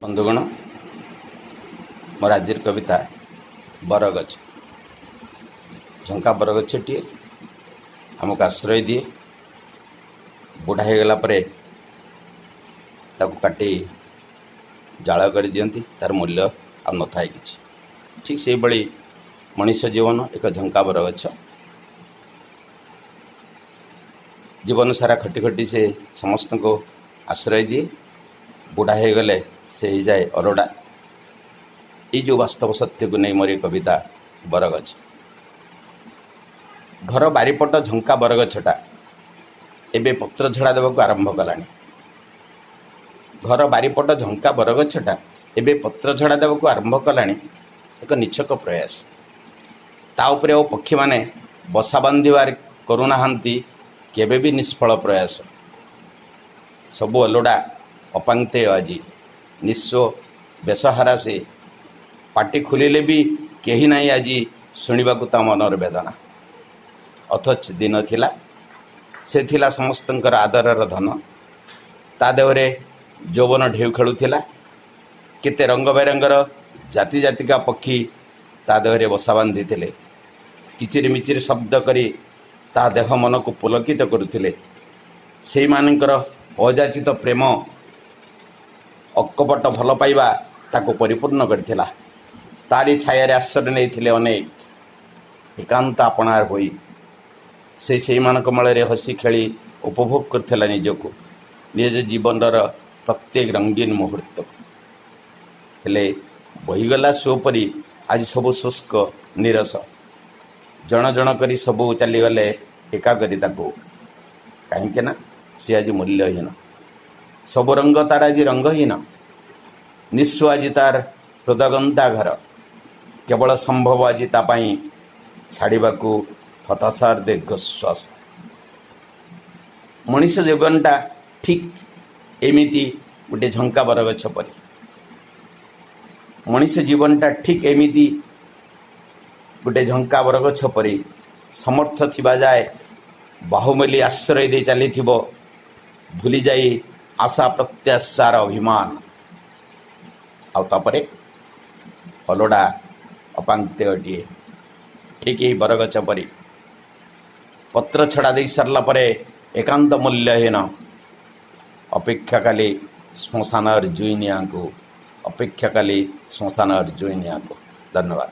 बंधुगण मोर आज कविता बरगछ। झंका बरगछटी आमको आश्रय दिए। बुढ़ा हो गला काटी जाल कर दियंती, तार मूल्य आ न थाए किछि। ठीक से बड़ी मनुष्य जीवन एक झंका बरगछ। जीवन सारा खटी खटी से समस्त को आश्रय दिए। बुढ़ा हो गले से ही जाए अरोड़ा। ये जो वास्तव सत्य को नहीं मोर कविता बरगछ। घर बारिपट झंका बरगछटा एबे पत्र झड़ा देवा को आरंभ कलानी। घर बारिपट झंका बरगछटा एबे पत्र झड़ा देवा को आरंभ कलानी। एक निछक प्रयास ता उपरे ओ पक्षी माने बसा बांधिबार करुनाहांती केबे भी निष्फल प्रयास। सबु अलोड़ा अपांगते आज निस्व बेसहारा से पाटी खुलिले भी कहीं नहीं आज शुणा ता मनर वेदना। अथच दिन थिला से थिला समस्तंकर आदरर धन। ता देहरे यौवन ढेउ खेलुथिला। केते रंग बेरंगर जाति जातिका पक्षी ता देहरे बसा बांधी थिले। किचिर मिचिर शब्द करी ता देह मन को पुलकित करुथिले। सेई मानकर अजाचित प्रेम अक्कपट भल पाइबा ताको परिपूर्ण करथिला। तारी छाया आश्रय नहीं अनेक एकांत आपणार होई से मानक मलरे हसी खेली उपभोग करथिला निजको निज जीवन प्रत्येक रंगीन मुहूर्त। हेले बहीगला सोपरी आज सब शुष्क निरस। जन जन करी सबू चलीगले एका करी ताको कहीं ना सी आज मूल्यहीन। सब रंग तार आज रंगहीन। निस्व आज तार हृदयगंता घर। केवल संभव आज तापाई छाड़ा हताशार दीर्घश्वास। मनीष जीवनटा ठीक एमिति गोटे झंका बरगछ परी। मनीष जीवनटा ठीक एमिति गोटे झंका बरगछ परी समर्थ थिबा जाए बाहुमली आश्रय दे चली भूली जाई आशा प्रत्याशार अभिमान। आउे अलोड़ा अपांगतेटीए ठीक यही बरगछ परी पत्र छड़ा दे सारला परे एकांत मूल्यहीन। अपेक्षा काली श्मशान जुईनिया को अपेक्षा काली श्मशान जुईनिया को। धन्यवाद।